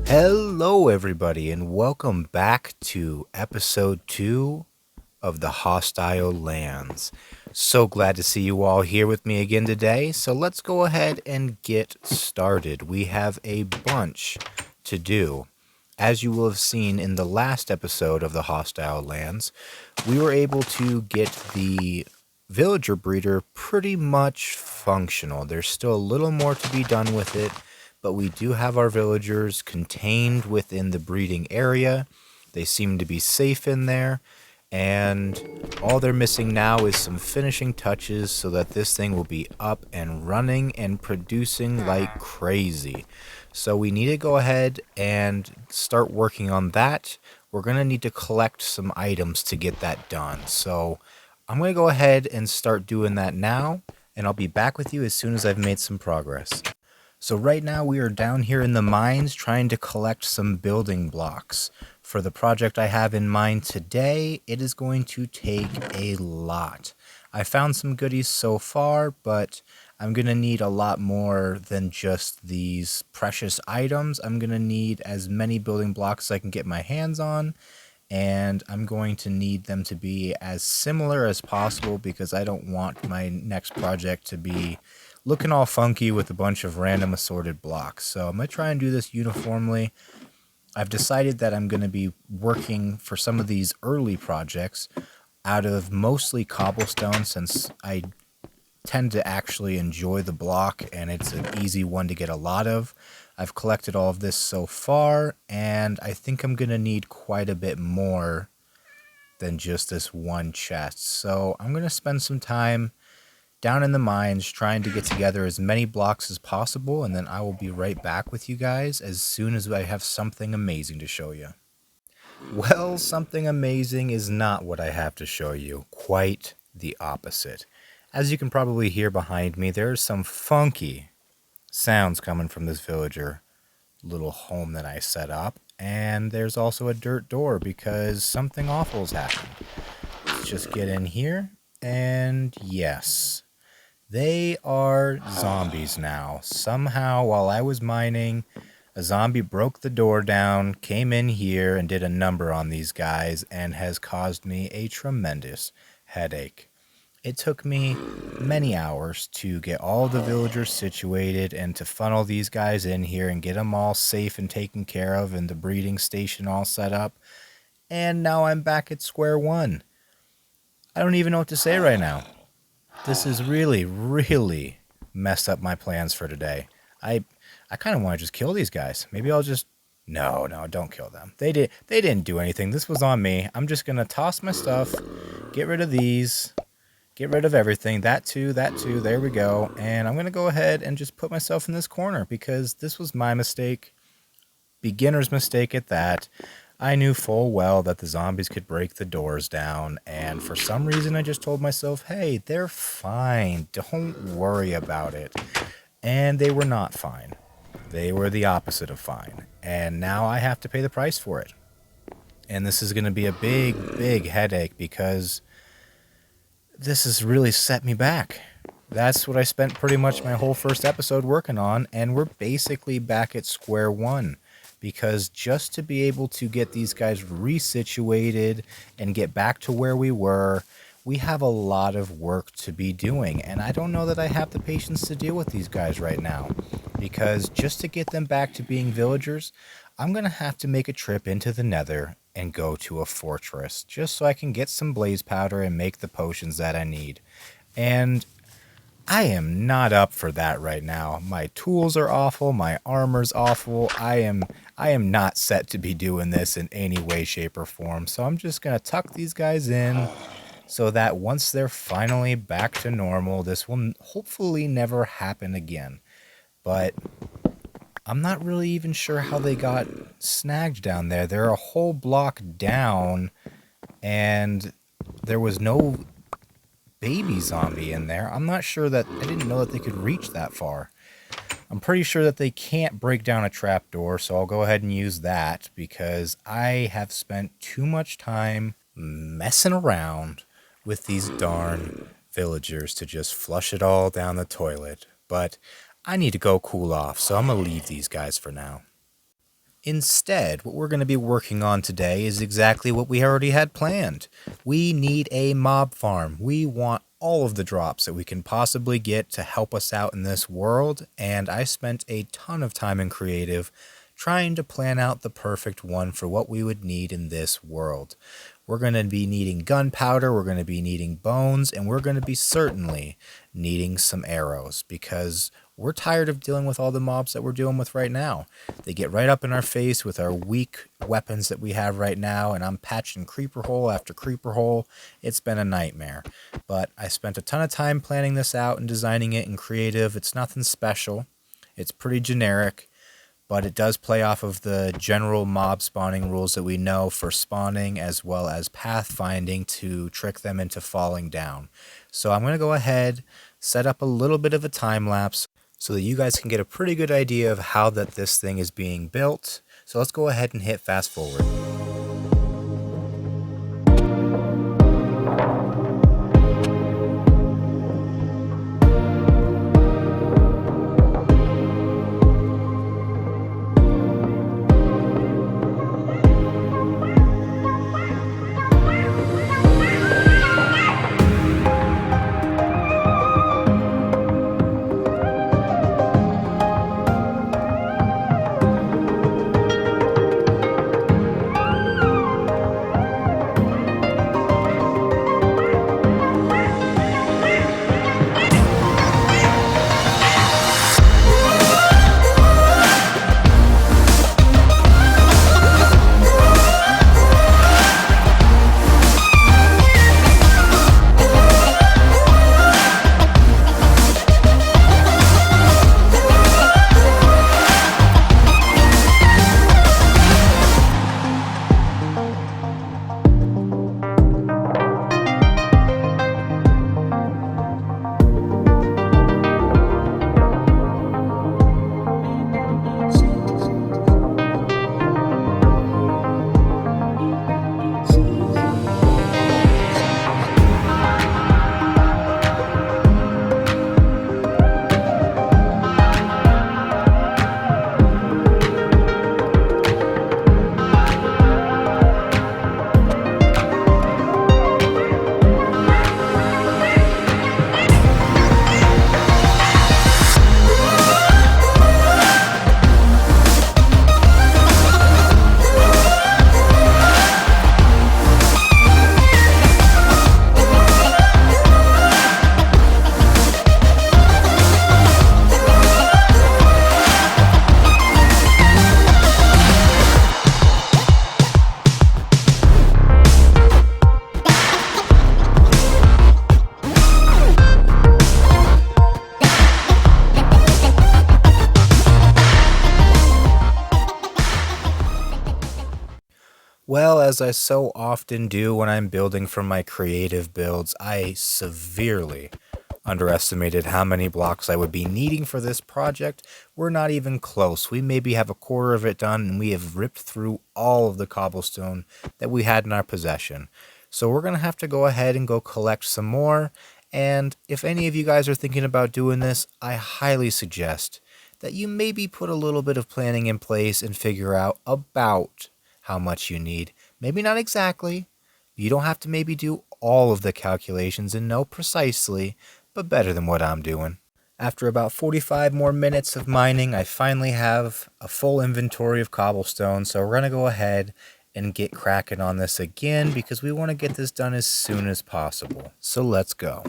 Hello, everybody, and welcome back to episode 2 of the Hostile Lands. So glad to see you all here with me again today. So let's go ahead and get started. We have a bunch to do. As you will have seen in the last episode of the Hostile Lands, we were able to get the villager breeder pretty much functional. There's still a little more to be done with it, but we do have our villagers contained within the breeding area. They seem to be safe in there, and all they're missing now is some finishing touches so that this thing will be up and running and producing like crazy. So we need to go ahead and start working on that. We're going to need to collect some items to get that done. So I'm going to go ahead and start doing that now, and I'll be back with you as soon as I've made some progress. So right now we are down here in the mines trying to collect some building blocks. For the project I have in mind today, it is going to take a lot. I found some goodies so far, but I'm going to need a lot more than just these precious items. I'm going to need as many building blocks as I can get my hands on, and I'm going to need them to be as similar as possible because I don't want my next project to be looking all funky with a bunch of random assorted blocks. So I'm going to try and do this uniformly. I've decided that I'm going to be working for some of these early projects out of mostly cobblestone, since I tend to actually enjoy the block and it's an easy one to get a lot of. I've collected all of this so far, and I think I'm going to need quite a bit more than just this one chest. So I'm going to spend some time down in the mines trying to get together as many blocks as possible, and then I will be right back with you guys as soon as I have something amazing to show you. Well, something amazing is not what I have to show you. Quite the opposite. As you can probably hear behind me, there's some funky sounds coming from this villager little home that I set up, and there's also a dirt door because something awful's happened. Let's just get in here, and yes, they are zombies now. Somehow, while I was mining, a zombie broke the door down, came in here, and did a number on these guys, and has caused me a tremendous headache. It took me many hours to get all the villagers situated and to funnel these guys in here and get them all safe and taken care of and the breeding station all set up. And now I'm back at square one. I don't even know what to say right now. This has really, really messed up my plans for today. I kind of want to just kill these guys. Maybe I'll just... No, don't kill them. They didn't do anything. This was on me. I'm just going to toss my stuff, get rid of these, get rid of everything. That too, there we go. And I'm going to go ahead and just put myself in this corner because this was my mistake. Beginner's mistake at that. I knew full well that the zombies could break the doors down, and for some reason I just told myself, hey, they're fine, don't worry about it. And they were not fine. They were the opposite of fine, and now I have to pay the price for it. And this is going to be a big, big headache because this has really set me back. That's what I spent pretty much my whole first episode working on, and we're basically back at square one. Because just to be able to get these guys resituated and get back to where we were, we have a lot of work to be doing. And I don't know that I have the patience to deal with these guys right now. Because just to get them back to being villagers, I'm going to have to make a trip into the Nether and go to a fortress. Just so I can get some blaze powder and make the potions that I need. And I am not up for that right now. My tools are awful. My armor's awful. I am not set to be doing this in any way, shape, or form. So I'm just going to tuck these guys in so that once they're finally back to normal, this will hopefully never happen again. but I'm not really even sure how they got snagged down there. They're a whole block down, and there was no baby zombie in there. I'm not sure that... I didn't know that they could reach that far. I'm pretty sure that they can't break down a trapdoor, so I'll go ahead and use that because I have spent too much time messing around with these darn villagers to just flush it all down the toilet. But I need to go cool off, so I'm going to leave these guys for now. Instead, what we're going to be working on today is exactly what we already had planned. We need a mob farm. We want all of the drops that we can possibly get to help us out in this world, and I spent a ton of time in creative trying to plan out the perfect one for what we would need in this world. We're going to be needing gunpowder, we're going to be needing bones, and we're going to be certainly needing some arrows because we're tired of dealing with all the mobs that we're dealing with right now. They get right up in our face with our weak weapons that we have right now, and I'm patching creeper hole after creeper hole. It's been a nightmare. But I spent a ton of time planning this out and designing it in creative. It's nothing special. It's pretty generic, but it does play off of the general mob spawning rules that we know for spawning as well as pathfinding to trick them into falling down. So I'm going to go ahead, set up a little bit of a time lapse so that you guys can get a pretty good idea of how this thing is being built. So let's go ahead and hit fast forward. Well, as I so often do when I'm building from my creative builds, I severely underestimated how many blocks I would be needing for this project. We're not even close. We maybe have a quarter of it done, and we have ripped through all of the cobblestone that we had in our possession. So we're going to have to go ahead and go collect some more. And if any of you guys are thinking about doing this, I highly suggest that you maybe put a little bit of planning in place and figure out about how much you need. Maybe not exactly. You don't have to maybe do all of the calculations and know precisely, but better than what I'm doing. After about 45 more minutes of mining, I finally have a full inventory of cobblestone, so we're going to go ahead and get cracking on this again because we want to get this done as soon as possible. So let's go.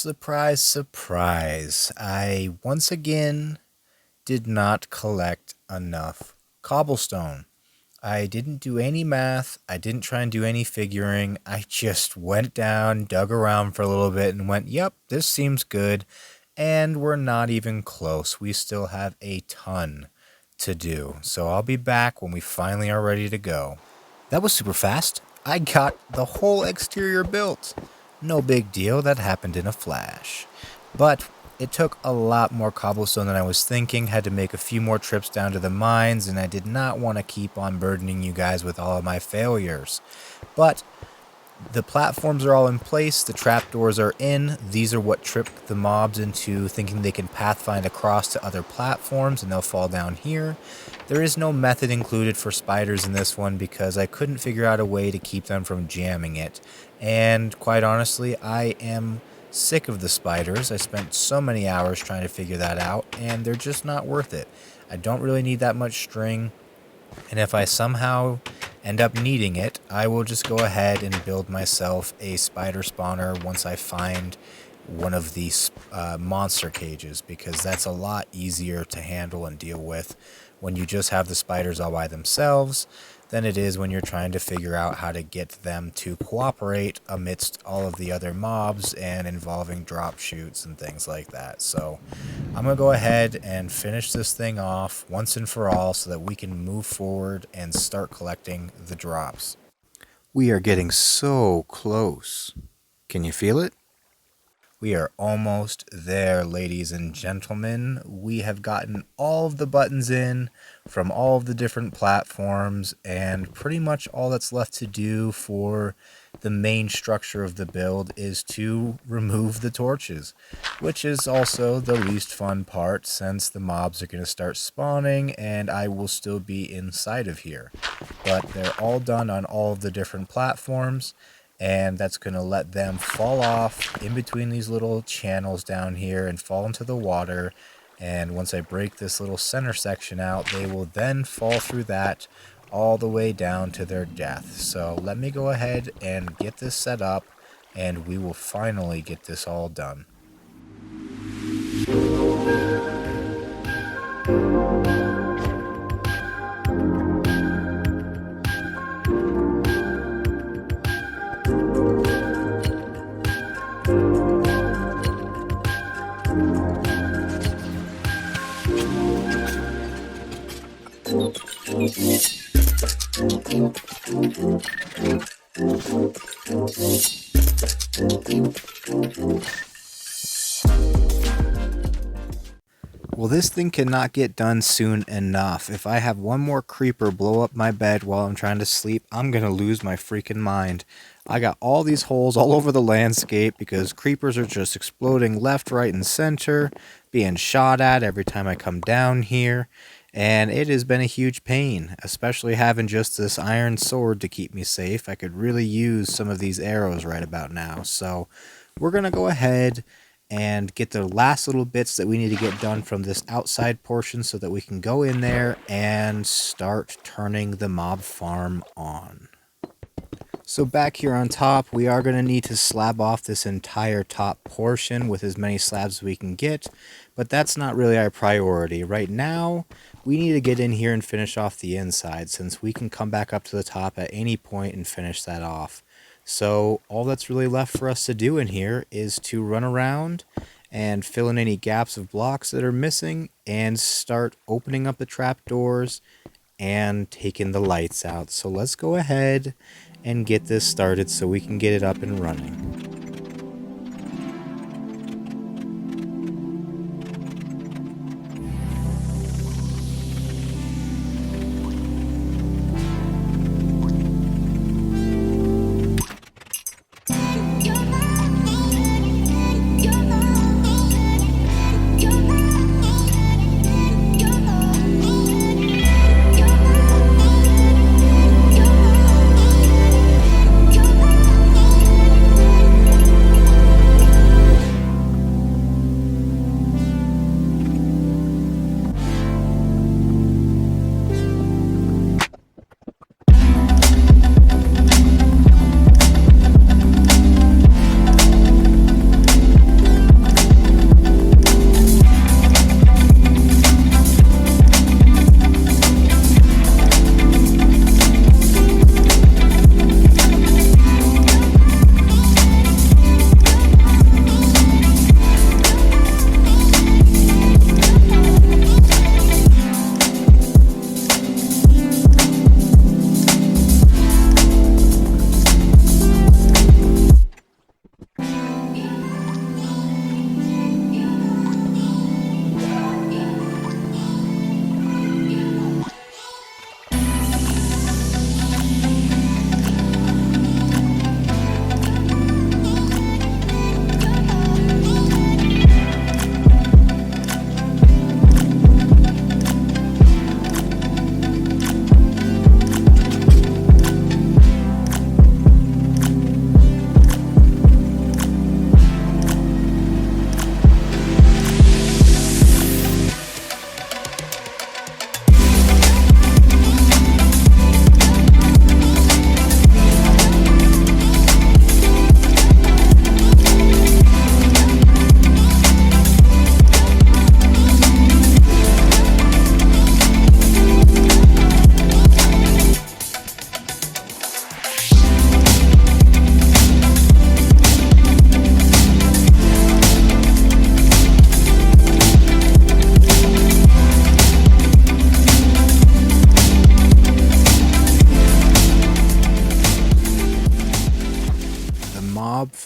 surprise, surprise. I once again did not collect enough cobblestone. I didn't do any math. I didn't try and do any figuring. I just went down, dug around for a little bit, and went, yep, this seems good. And we're not even close. We still have a ton to do. So I'll be back when we finally are ready to go. That was super fast. I got the whole exterior built. No big deal, that happened in a flash. But it took a lot more cobblestone than I was thinking, had to make a few more trips down to the mines, and I did not want to keep on burdening you guys with all of my failures. But the platforms are all in place, the trapdoors are in. These are what trip the mobs into thinking they can pathfind across to other platforms and they'll fall down here. There is no method included for spiders in this one because I couldn't figure out a way to keep them from jamming it. And quite honestly, I am sick of the spiders. I spent so many hours trying to figure that out and they're just not worth it. I don't really need that much string. And if I somehow end up needing it, I will just go ahead and build myself a spider spawner once I find one of these monster cages, because that's a lot easier to handle and deal with when you just have the spiders all by themselves than it is when you're trying to figure out how to get them to cooperate amidst all of the other mobs and involving drop shoots and things like that. So I'm going to go ahead and finish this thing off once and for all so that we can move forward and start collecting the drops. We are getting so close. Can you feel it? We are almost there, ladies and gentlemen. We have gotten all of the buttons in from all of the different platforms, and pretty much all that's left to do for the main structure of the build is to remove the torches, which is also the least fun part since the mobs are going to start spawning and I will still be inside of here. But they're all done on all of the different platforms, and that's going to let them fall off in between these little channels down here and fall into the water. And once I break this little center section out, they will then fall through that all the way down to their death. So let me go ahead and get this set up, and we will finally get this all done. Well, this thing cannot get done soon enough. If I have one more creeper blow up my bed while I'm trying to sleep, I'm going to lose my freaking mind. I got all these holes all over the landscape because creepers are just exploding left, right, and center, being shot at every time I come down here. And it has been a huge pain, especially having just this iron sword to keep me safe. I could really use some of these arrows right about now. So we're going to go ahead and get the last little bits that we need to get done from this outside portion so that we can go in there and start turning the mob farm on. So back here on top, we are going to need to slab off this entire top portion with as many slabs as we can get, but that's not really our priority. Right now, we need to get in here and finish off the inside, since we can come back up to the top at any point and finish that off. So all that's really left for us to do in here is to run around and fill in any gaps of blocks that are missing and start opening up the trapdoors and taking the lights out. So let's go ahead and get this started so we can get it up and running.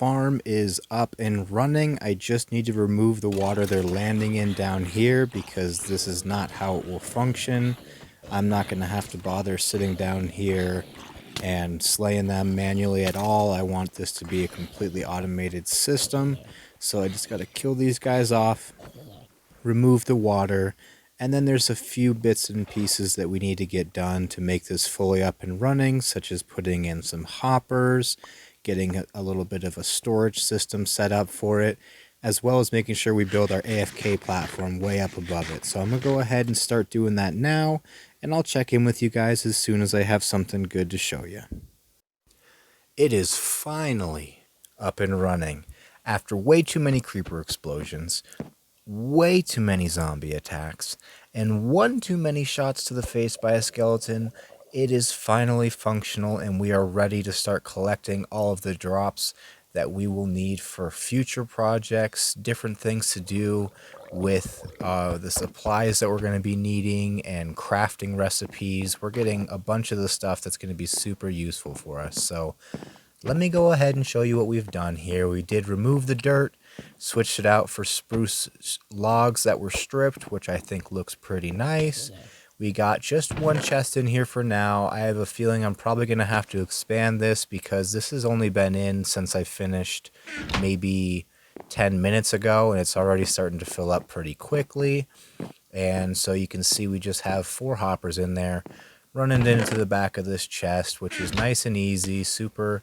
farm is up and running. I just need to remove the water they're landing in down here because this is not how it will function. I'm not going to have to bother sitting down here and slaying them manually at all. I want this to be a completely automated system. So I just got to kill these guys off, remove the water, and then there's a few bits and pieces that we need to get done to make this fully up and running, such as putting in some hoppers, getting a little bit of a storage system set up for it, as well as making sure we build our AFK platform way up above it. So I'm going to go ahead and start doing that now, and I'll check in with you guys as soon as I have something good to show you. It is finally up and running. After way too many creeper explosions, way too many zombie attacks, and one too many shots to the face by a skeleton, it is finally functional and we are ready to start collecting all of the drops that we will need for future projects, different things to do with the supplies that we're going to be needing and crafting recipes. We're getting a bunch of the stuff that's going to be super useful for us. So let me go ahead and show you what we've done here. We did remove the dirt, switched it out for spruce logs that were stripped, which I think looks pretty nice. We got just one chest in here for now. I have a feeling I'm probably going to have to expand this because this has only been in since I finished maybe 10 minutes ago, and it's already starting to fill up pretty quickly. And so you can see we just have 4 hoppers in there running into the back of this chest, which is nice and easy, super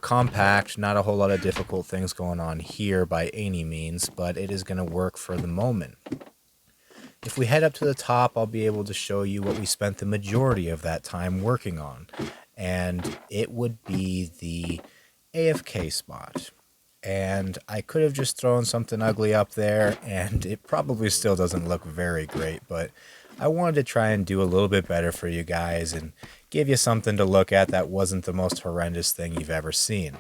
compact, not a whole lot of difficult things going on here by any means, but it is going to work for the moment. If we head up to the top, I'll be able to show you what we spent the majority of that time working on, and it would be the AFK spot. And I could have just thrown something ugly up there, and it probably still doesn't look very great, but I wanted to try and do a little bit better for you guys and give you something to look at that wasn't the most horrendous thing you've ever seen.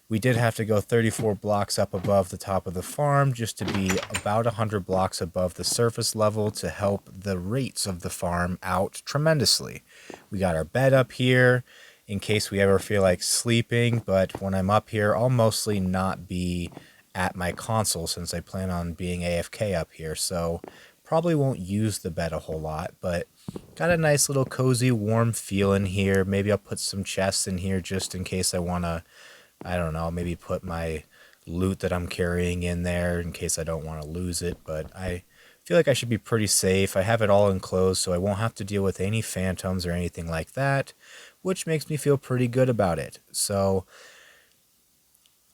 We did have to go 34 blocks up above the top of the farm just to be about 100 blocks above the surface level to help the rates of the farm out tremendously. We got our bed up here in case we ever feel like sleeping, but when I'm up here, I'll mostly not be at my console since I plan on being AFK up here, so probably won't use the bed a whole lot, but got a nice little cozy warm feel in here. Maybe I'll put some chests in here just in case I want to, I don't know, maybe put my loot that I'm carrying in there in case I don't want to lose it, but I feel like I should be pretty safe. I have it all enclosed so I won't have to deal with any phantoms or anything like that, which makes me feel pretty good about it. So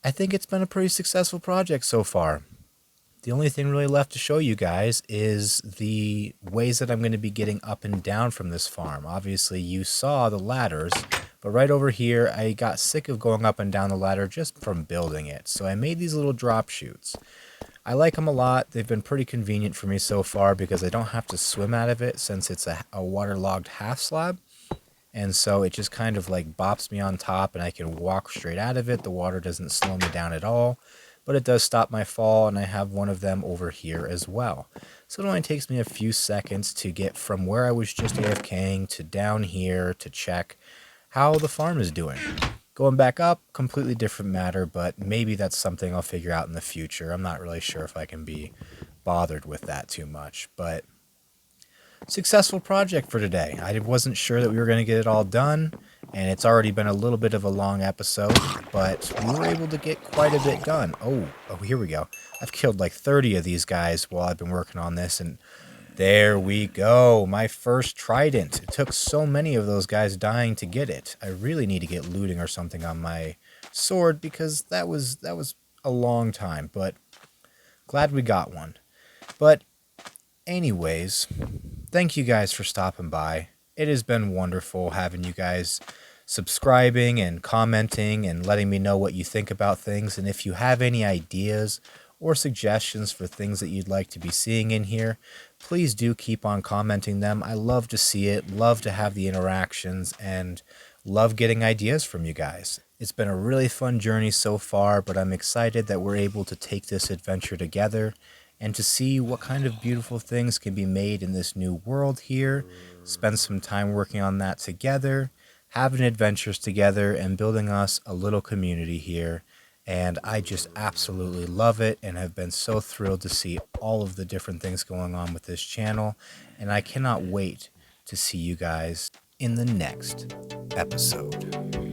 I think it's been a pretty successful project so far. The only thing really left to show you guys is the ways that I'm going to be getting up and down from this farm. Obviously, you saw the ladders, but right over here, I got sick of going up and down the ladder just from building it. So I made these little drop chutes. I like them a lot. They've been pretty convenient for me so far because I don't have to swim out of it since it's a waterlogged half slab. And so it just kind of like bops me on top and I can walk straight out of it. The water doesn't slow me down at all. But it does stop my fall, and I have one of them over here as well. So it only takes me a few seconds to get from where I was just AFKing to down here to check how the farm is doing. Going back up, completely different matter, but maybe that's something I'll figure out in the future. I'm not really sure if I can be bothered with that too much, but successful project for today. I wasn't sure that we were going to get it all done, and it's already been a little bit of a long episode, but we were able to get quite a bit done. Oh, here we go. I've killed like 30 of these guys while I've been working on this, and there we go. My first Trident. It took so many of those guys dying to get it. I really need to get looting or something on my sword because that was a long time, but glad we got one. But anyways, thank you guys for stopping by. It has been wonderful having you guys subscribing and commenting and letting me know what you think about things. And if you have any ideas or suggestions for things that you'd like to be seeing in here, please do keep on commenting them. I love to see it, love to have the interactions, and love getting ideas from you guys. It's been a really fun journey so far, but I'm excited that we're able to take this adventure together and to see what kind of beautiful things can be made in this new world here, spend some time working on that together, having adventures together, and building us a little community here, And I just absolutely love it and have been so thrilled to see all of the different things going on with this channel. And I cannot wait to see you guys in the next episode.